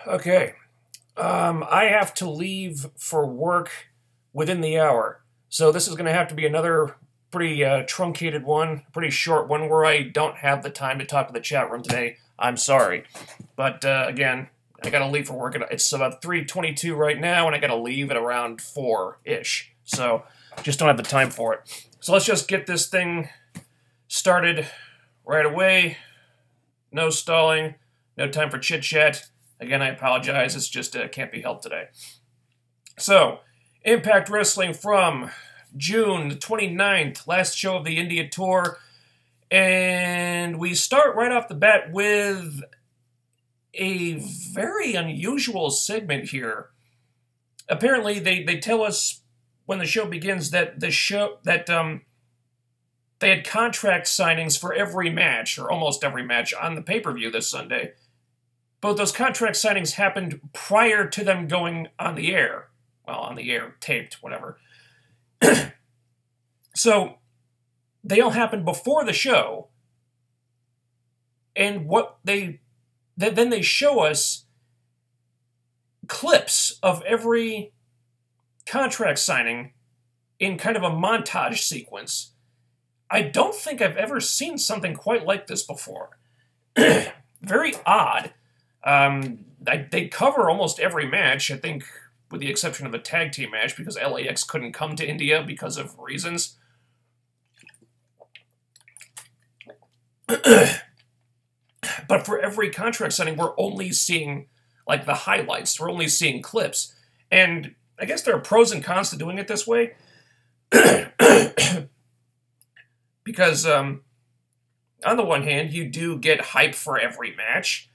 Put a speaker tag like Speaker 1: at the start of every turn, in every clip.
Speaker 1: Okay. I have to leave for work within the hour. So this is going to have to be another pretty truncated one, pretty short one where I don't have the time to talk to the chat room today. I'm sorry. But again, I got to leave for work. It's about 3:22 right now, and I got to leave at around 4-ish. So just don't have the time for it. So let's just get this thing started right away. No stalling. No time for chit-chat. Again, I apologize. It's just can't be helped today. So, Impact Wrestling from June the 29th, last show of the India tour. And we start right off the bat with a very unusual segment here. Apparently, they tell us when the show begins that they had contract signings for every match, or almost every match, on the pay-per-view this Sunday. But those contract signings happened prior to them going on the air. Well, on the air, taped, whatever. So, they all happened before the show. And then they show us clips of every contract signing in kind of a montage sequence. I don't think I've ever seen something quite like this before. Very odd. They cover almost every match, I think, with the exception of a tag team match, because LAX couldn't come to India because of reasons. But for every contract signing, we're only seeing, like, the highlights. We're only seeing clips. And I guess there are pros and cons to doing it this way. Because, on the one hand, you do get hype for every match.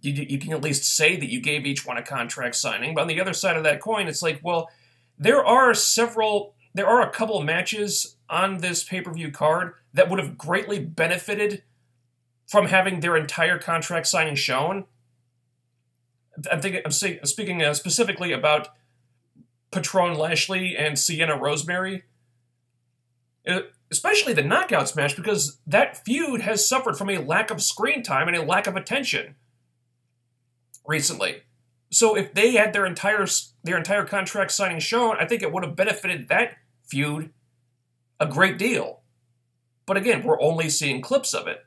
Speaker 1: You can at least say that you gave each one a contract signing. But on the other side of that coin, it's like, well, there are a couple of matches on this pay-per-view card that would have greatly benefited from having their entire contract signing shown. I'm speaking specifically about Patron Lashley and Sienna Rosemary. Especially the Knockouts match, because that feud has suffered from a lack of screen time and a lack of attention recently. So if they had their entire contract signing shown, I think it would have benefited that feud a great deal. But again, we're only seeing clips of it.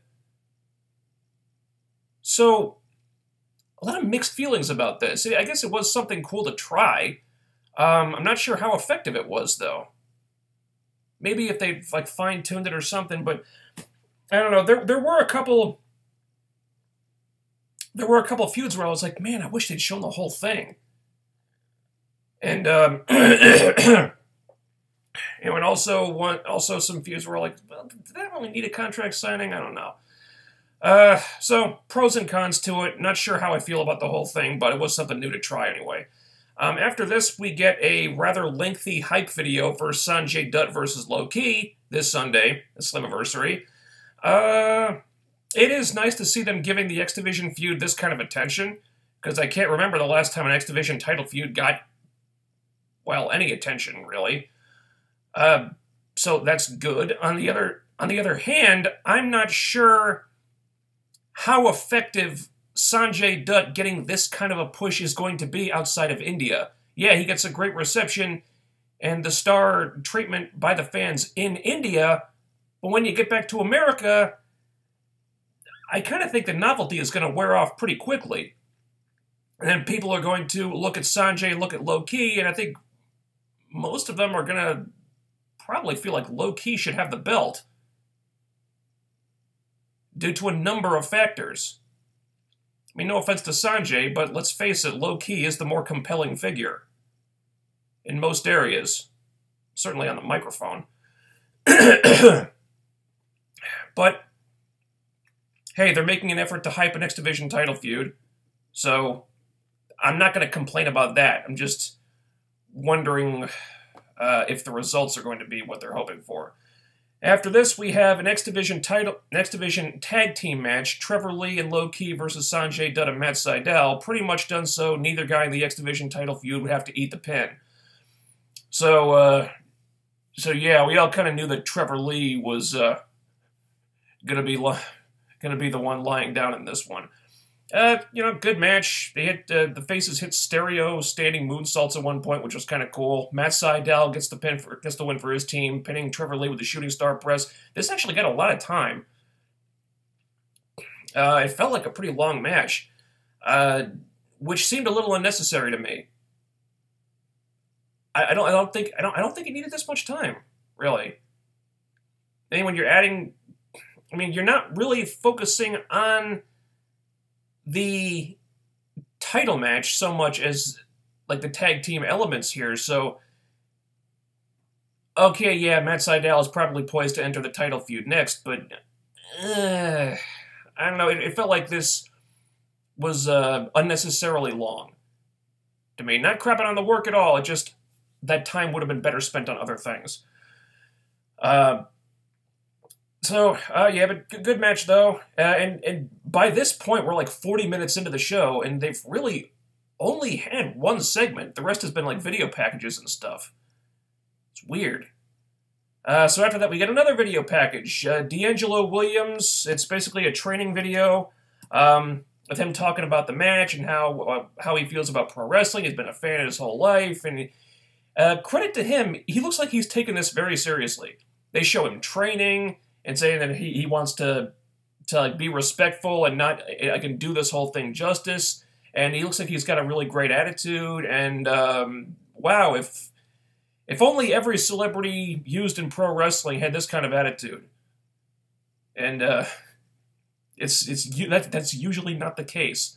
Speaker 1: So, a lot of mixed feelings about this. I guess it was something cool to try. I'm not sure how effective it was, though. Maybe if they like fine-tuned it or something, but I don't know. There were a couple feuds where I was like, man, I wish they'd shown the whole thing. And and also some feuds were like, well, did that really need a contract signing? I don't know. So pros and cons to it. Not sure how I feel about the whole thing, but it was something new to try anyway. After this, we get a rather lengthy hype video for Sanjay Dutt versus Low Ki this Sunday, the Slammiversary. It is nice to see them giving the X Division feud this kind of attention, because I can't remember the last time an X Division title feud got, well, any attention, really. So that's good. On the other hand, I'm not sure how effective Sanjay Dutt getting this kind of a push is going to be outside of India. Yeah, he gets a great reception and the star treatment by the fans in India, but when you get back to America, I kind of think the novelty is going to wear off pretty quickly. And then people are going to look at Sanjay, look at Low Ki, and I think most of them are going to probably feel like Low Ki should have the belt due to a number of factors. I mean, no offense to Sanjay, but let's face it, Low Ki is the more compelling figure. In most areas. Certainly on the microphone. But, hey, they're making an effort to hype an X Division title feud. So, I'm not going to complain about that. I'm just wondering if the results are going to be what they're hoping for. After this, we have an X Division tag team match, Trevor Lee and Low Ki versus Sanjay Dutt and Matt Sydal. Pretty much done so. Neither guy in the X Division title feud would have to eat the pin. So yeah, we all kind of knew that Trevor Lee was gonna be the one lying down in this one. Good match. They hit the faces hit stereo standing moonsaults at one point, which was kind of cool. Matt Sydal gets the win for his team, pinning Trevor Lee with the shooting star press. This actually got a lot of time. It felt like a pretty long match, which seemed a little unnecessary to me. I don't think it needed this much time, really. And when you're adding, you're not really focusing on the title match so much as like the tag team elements here. So, okay, yeah, Matt Sydal is probably poised to enter the title feud next, but I don't know. It felt like this was unnecessarily long to me. Not crapping on the work at all. It just that time would have been better spent on other things. Yeah, but good match, though. And by this point, we're like 40 minutes into the show, and they've really only had one segment. The rest has been like video packages and stuff. It's weird. So after that, we get another video package. D'Angelo Williams, it's basically a training video with him talking about the match and how he feels about pro wrestling. He's been a fan his whole life. And credit to him, he looks like he's taken this very seriously. They show him training and saying that he wants to like be respectful and not I can do this whole thing justice. And he looks like he's got a really great attitude. And wow, if only every celebrity used in pro wrestling had this kind of attitude. And that's usually not the case.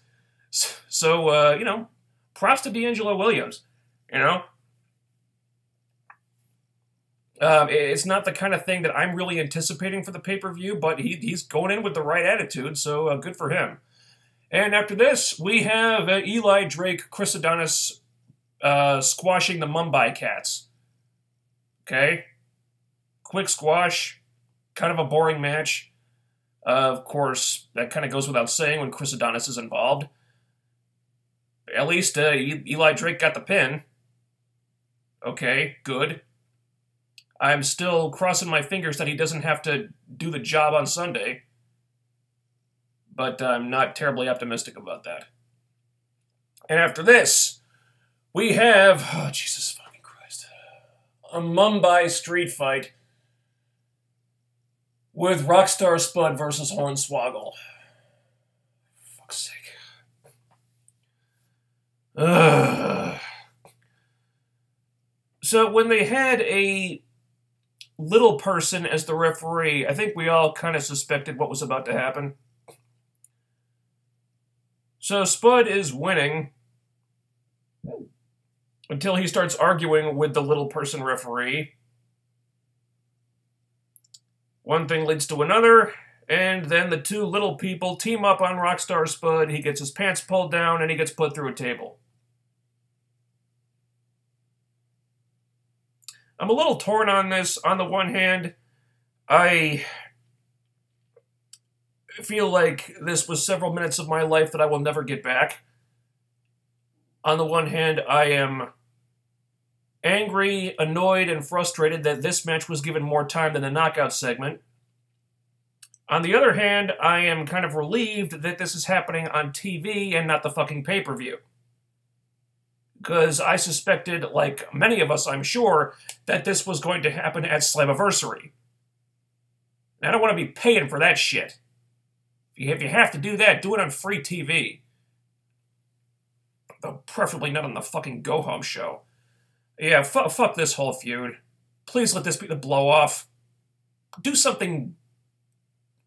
Speaker 1: So props to D'Angelo Williams. It's not the kind of thing that I'm really anticipating for the pay-per-view, but he's going in with the right attitude, so good for him. And after this, we have Eli Drake, Chris Adonis squashing the Mumbai Cats. Okay? Quick squash. Kind of a boring match. Of course, that kind of goes without saying when Chris Adonis is involved. At least Eli Drake got the pin. Okay, good. I'm still crossing my fingers that he doesn't have to do the job on Sunday. But I'm not terribly optimistic about that. And after this, we have, oh, Jesus fucking Christ, a Mumbai street fight with Rockstar Spud versus Hornswoggle. For fuck's sake. So when they had a little person as the referee, I think we all kind of suspected what was about to happen. So Spud is winning until he starts arguing with the little person referee. One thing leads to another, and then the two little people team up on Rockstar Spud. He gets his pants pulled down, and he gets put through a table. I'm a little torn on this. On the one hand, I feel like this was several minutes of my life that I will never get back. On the one hand, I am angry, annoyed, and frustrated that this match was given more time than the knockout segment. On the other hand, I am kind of relieved that this is happening on TV and not the fucking pay-per-view. Because I suspected, like many of us, I'm sure, that this was going to happen at Slammiversary. I don't want to be paying for that shit. If you have to do that, do it on free TV. Though preferably not on the fucking go-home show. Yeah, fuck this whole feud. Please let this be the blow-off. Do something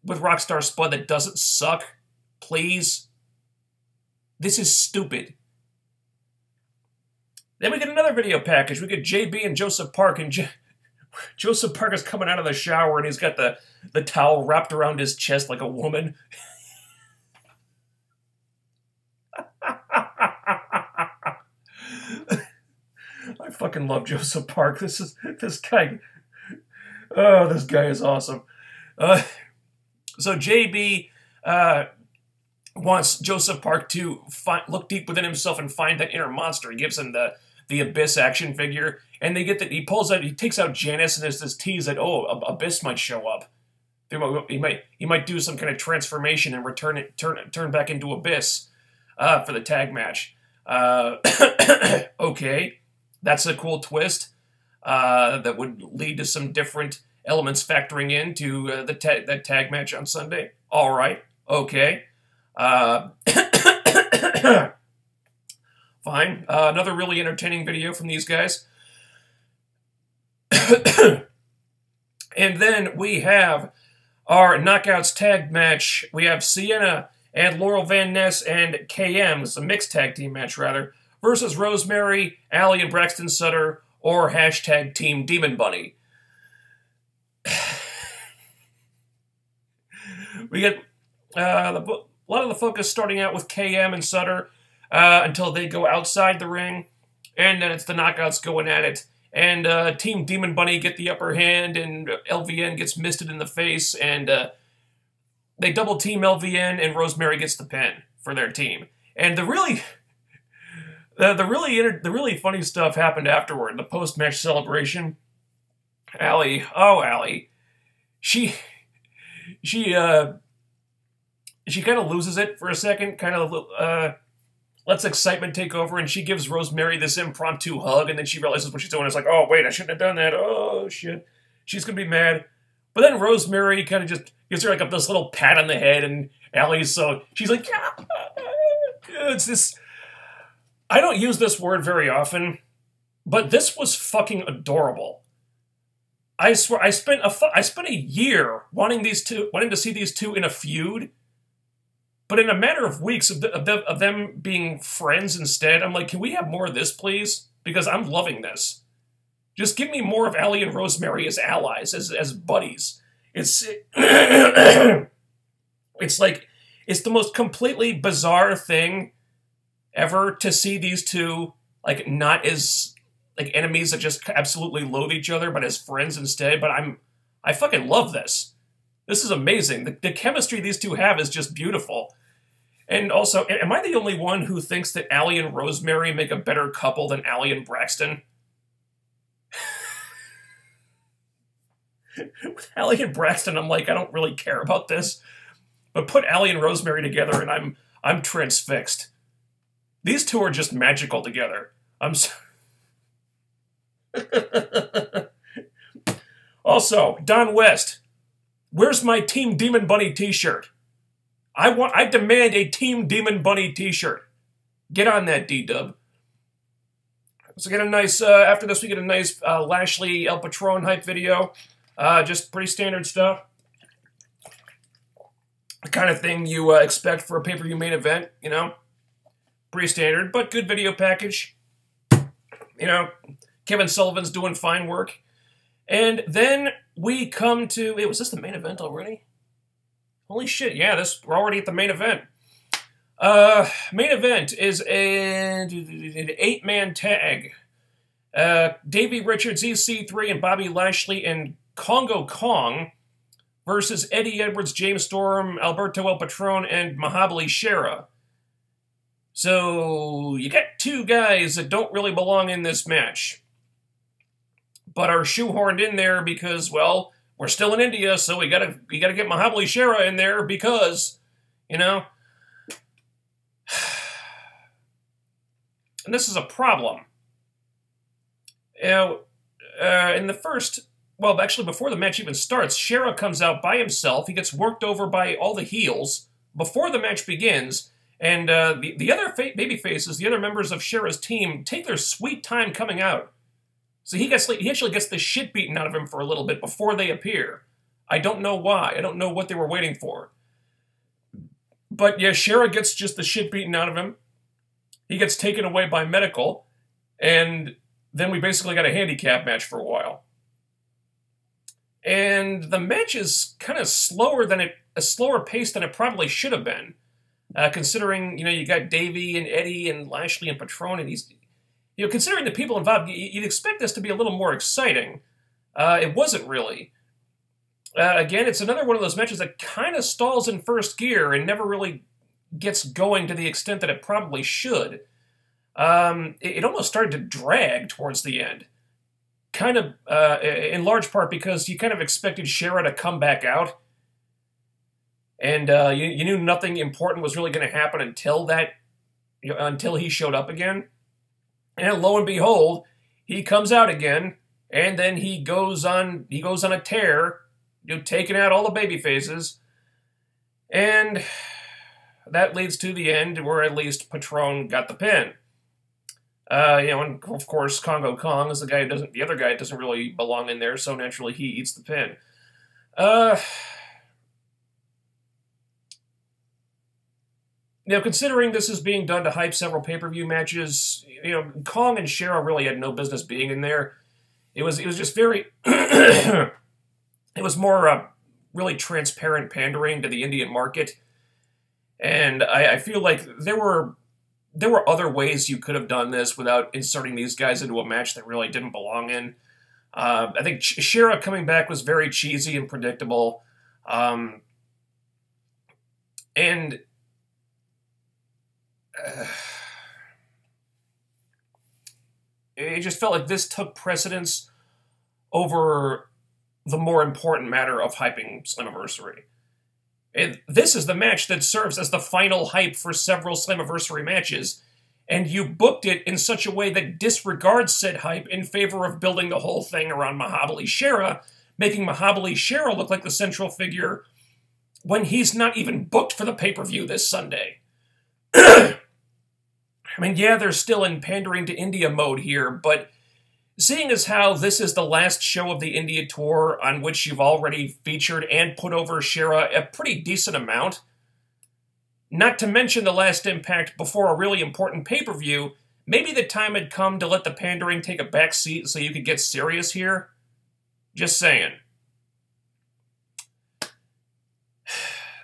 Speaker 1: with Rockstar Spud that doesn't suck. Please. This is stupid. Then we get another video package. We get JB and Joseph Park, and Joseph Park is coming out of the shower, and he's got the towel wrapped around his chest like a woman. I fucking love Joseph Park. This guy. Oh, this guy is awesome. So JB wants Joseph Park to look deep within himself and find that inner monster. He gives him the Abyss action figure, and he takes out Janice, and there's this tease that, oh, Abyss might show up. He might do some kind of transformation and turn back into Abyss for the tag match. Okay, that's a cool twist that would lead to some different elements factoring into that tag match on Sunday. All right, okay. Fine. Another really entertaining video from these guys. And then we have our Knockouts tag match. We have Sienna and Laurel Van Ness and KM. It's a mixed tag team match, rather. Versus Rosemary, Allie, and Braxton Sutter, or hashtag Team DemonBunny. We get a lot of the focus starting out with KM and Sutter until they go outside the ring. And then it's the Knockouts going at it. And Team DemonBunny get the upper hand, and LVN gets misted in the face, and they double team LVN, and Rosemary gets the pin for their team. And the really funny stuff happened afterward. The post-match celebration. Allie, she kind of loses it for a second, kind of lets excitement take over, and she gives Rosemary this impromptu hug, and then she realizes what she's doing. It's like, oh, wait, I shouldn't have done that. Oh, shit. She's going to be mad. But then Rosemary kind of just gives her like this little pat on the head, and Allie's she's like, yeah. It's this... I don't use this word very often, but this was fucking adorable. I swear, I spent a year wanting to see these two in a feud, but in a matter of weeks of them being friends instead, I'm like, can we have more of this, please? Because I'm loving this. Just give me more of Allie and Rosemary as allies, as buddies. It's like, it's the most completely bizarre thing ever to see these two, like, not as, like, enemies that just absolutely loathe each other, but as friends instead. But I fucking love this. This is amazing. The chemistry these two have is just beautiful. And also, am I the only one who thinks that Allie and Rosemary make a better couple than Allie and Braxton? With Allie and Braxton, I'm like, I don't really care about this. But put Allie and Rosemary together, and I'm transfixed. These two are just magical together. Also, Don West, where's my Team DemonBunny t-shirt? I demand a Team DemonBunny t-shirt. Get on that, D-Dub. So get a nice, after this we get a nice Lashley El Patron hype video. Just pretty standard stuff. The kind of thing you expect for a pay-per-view main event, you know? Pretty standard, but good video package. You know, Kevin Sullivan's doing fine work. And then we come to... Wait, was this the main event already? Holy shit, yeah, we're already at the main event. Main event is an 8-man tag. Davey Richards, EC3, and Bobby Lashley and Congo Kong versus Eddie Edwards, James Storm, Alberto El Patron, and Mahabali Shera. So, you got two guys that don't really belong in this match, but are shoehorned in there because, well, we're still in India, so we gotta get Mahabali Shera in there because, you know. And this is a problem. You know, in the first, well, actually before the match even starts, Shera comes out by himself. He gets worked over by all the heels before the match begins. And the other baby faces, the other members of Shera's team, take their sweet time coming out. So he actually gets the shit beaten out of him for a little bit before they appear. I don't know why. I don't know what they were waiting for. But yeah, Shera gets just the shit beaten out of him. He gets taken away by medical. And then we basically got a handicap match for a while. And the match is kind of slower pace than it probably should have been. Considering, you know, you got Davey and Eddie and Lashley and Patron, and you know, considering the people involved, you'd expect this to be a little more exciting. It wasn't really. Again, it's another one of those matches that kind of stalls in first gear and never really gets going to the extent that it probably should. It almost started to drag towards the end. Kind of, in large part because you kind of expected Shera to come back out And you knew nothing important was really going to happen until until he showed up again. And lo and behold, he comes out again, and then he goes on a tear, taking out all the baby faces, and that leads to the end where at least Patron got the pin. And of course Congo Kong is the other guy doesn't really belong in there, so naturally he eats the pin. Considering this is being done to hype several pay-per-view matches, Kong and Shera really had no business being in there. It was just very, it was more really transparent pandering to the Indian market, and I feel like there were other ways you could have done this without inserting these guys into a match that really didn't belong in. I think Shera coming back was very cheesy and predictable, and it just felt like this took precedence over the more important matter of hyping Slammiversary. And this is the match that serves as the final hype for several Slammiversary matches, and you booked it in such a way that disregards said hype in favor of building the whole thing around Mahabali Shera, making Mahabali Shera look like the central figure when he's not even booked for the pay-per-view this Sunday. I mean, yeah, they're still in pandering to India mode here, but seeing as how this is the last show of the India tour on which you've already featured and put over Shera a pretty decent amount, not to mention the last Impact before a really important pay-per-view, maybe the time had come to let the pandering take a back seat so you could get serious here. Just saying.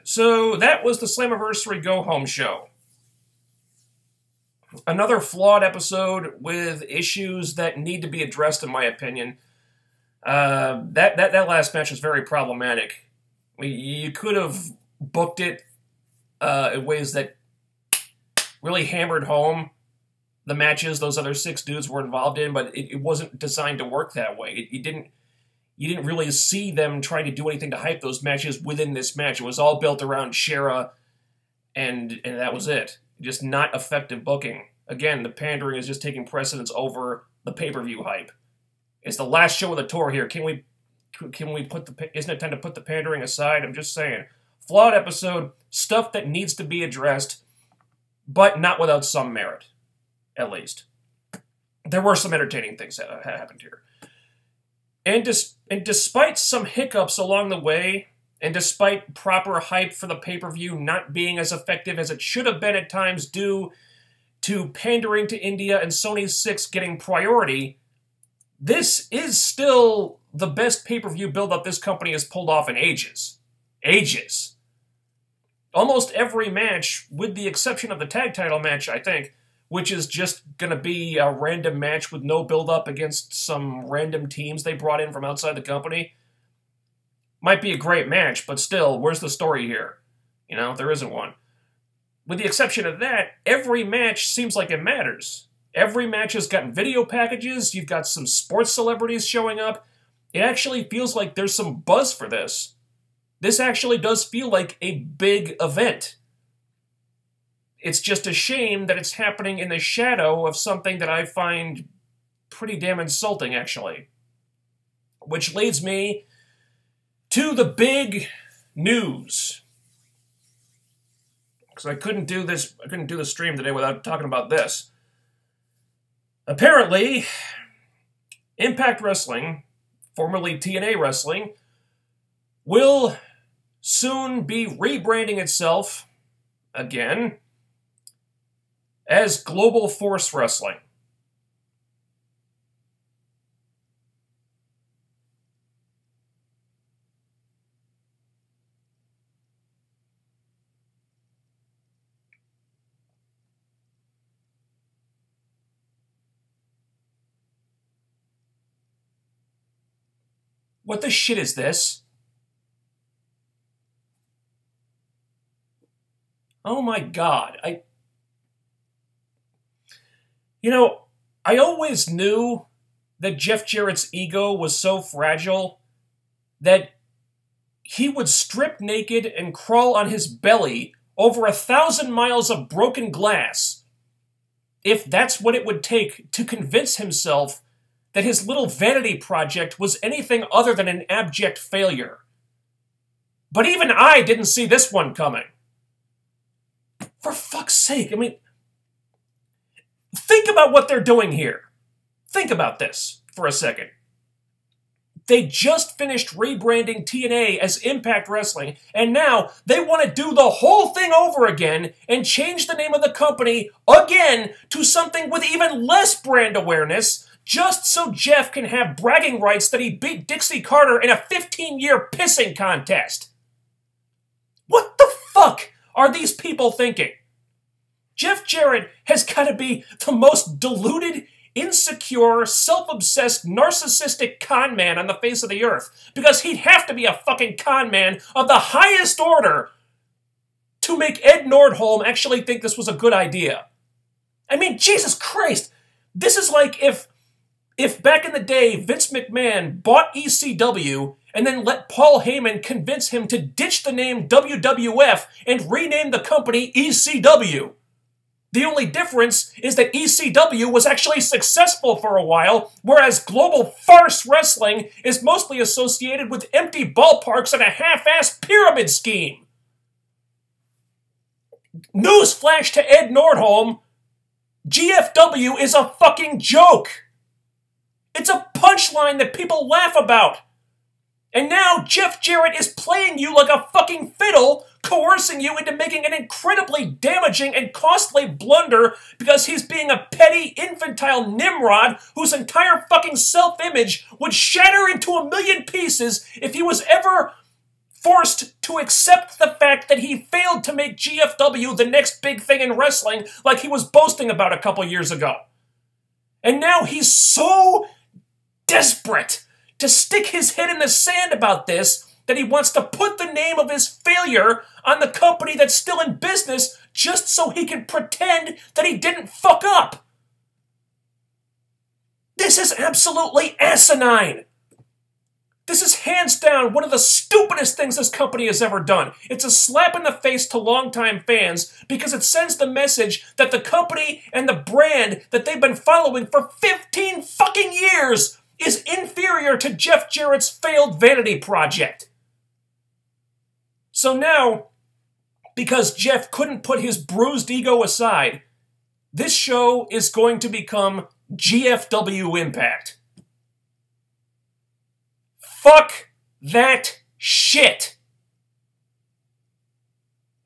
Speaker 1: So that was the Slammiversary Go Home show. Another flawed episode with issues that need to be addressed, in my opinion. That last match was very problematic. You could have booked it in ways that really hammered home the matches those other 6 dudes were involved in, but it wasn't designed to work that way. You didn't really see them trying to do anything to hype those matches within this match. It was all built around Shera, and that was it. Just not effective booking. Again, the pandering is just taking precedence over the pay-per-view hype. It's the last show of the tour here. Can we isn't it time to put the pandering aside? I'm just saying. Flawed episode, stuff that needs to be addressed, but not without some merit, at least. There were some entertaining things that happened here. And despite some hiccups along the way, and despite proper hype for the pay-per-view not being as effective as it should have been at times due to pandering to India and Sony 6 getting priority, this is still the best pay-per-view build-up this company has pulled off in ages. Ages. Almost every match, with the exception of the tag title match, I think, which is just going to be a random match with no build-up against some random teams they brought in from outside the company, might be a great match, but still, where's the story here? There isn't one. With the exception of that, every match seems like it matters. Every match has got video packages, you've got some sports celebrities showing up. It actually feels like there's some buzz for this. This actually does feel like a big event. It's just a shame that it's happening in the shadow of something that I find pretty damn insulting, actually. Which leads me to the big news. Because I couldn't do the stream today without talking about this. Apparently, Impact Wrestling, formerly TNA Wrestling, will soon be rebranding itself, again, as Global Force Wrestling. What the shit is this? Oh my god. I always knew that Jeff Jarrett's ego was so fragile that he would strip naked and crawl on his belly over 1,000 miles of broken glass if that's what it would take to convince himself that his little vanity project was anything other than an abject failure. But even I didn't see this one coming. For fuck's sake, I mean, think about what they're doing here. Think about this for a second. They just finished rebranding TNA as Impact Wrestling, and now they want to do the whole thing over again and change the name of the company again to something with even less brand awareness, just so Jeff can have bragging rights that he beat Dixie Carter in a 15-year pissing contest. What the fuck are these people thinking? Jeff Jarrett has got to be the most deluded, insecure, self-obsessed, narcissistic con man on the face of the earth, because he'd have to be a fucking con man of the highest order to make Ed Nordholm actually think this was a good idea. I mean, Jesus Christ, this is like if back in the day Vince McMahon bought ECW and then let Paul Heyman convince him to ditch the name WWF and rename the company ECW. The only difference is that ECW was actually successful for a while, whereas Global Farce Wrestling is mostly associated with empty ballparks and a half-assed pyramid scheme. Newsflash to Ed Nordholm, GFW is a fucking joke. It's a punchline that people laugh about. And now Jeff Jarrett is playing you like a fucking fiddle, coercing you into making an incredibly damaging and costly blunder because he's being a petty, infantile Nimrod whose entire fucking self-image would shatter into a million pieces if he was ever forced to accept the fact that he failed to make GFW the next big thing in wrestling like he was boasting about a couple years ago. And now he's so desperate to stick his head in the sand about this that he wants to put the name of his failure on the company that's still in business just so he can pretend that he didn't fuck up. This is absolutely asinine. This is hands down one of the stupidest things this company has ever done. It's a slap in the face to longtime fans because it sends the message that the company and the brand that they've been following for 15 fucking years is inferior to Jeff Jarrett's failed vanity project. So now, because Jeff couldn't put his bruised ego aside, this show is going to become GFW Impact. Fuck that shit.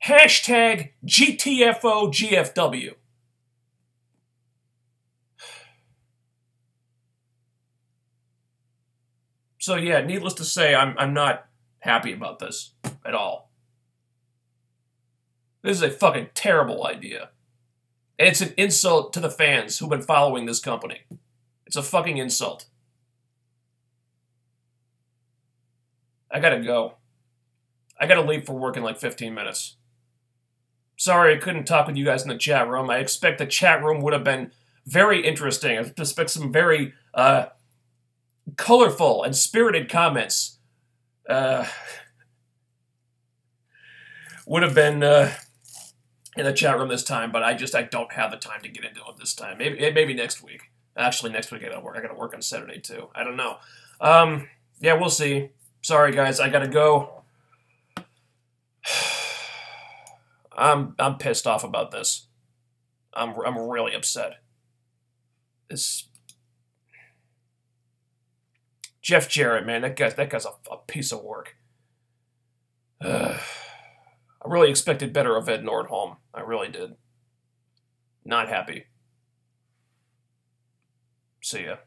Speaker 1: Hashtag GTFO GFW. So yeah, needless to say, I'm not happy about this at all. This is a fucking terrible idea. And it's an insult to the fans who've been following this company. It's a fucking insult. I gotta go. I gotta leave for work in like 15 minutes. Sorry I couldn't talk with you guys in the chat room. I expect the chat room would have been very interesting. I expect some very colorful and spirited comments. Would have been in the chat room this time, but I don't have the time to get into it this time. Maybe next week. Actually, next week I gotta work. I gotta work on Saturday too. I don't know. Yeah, we'll see. Sorry guys, I gotta go. I'm pissed off about this. I'm really upset. This Jeff Jarrett, man, that guy's a piece of work. I really expected better of Ed Nordholm. I really did. Not happy. See ya.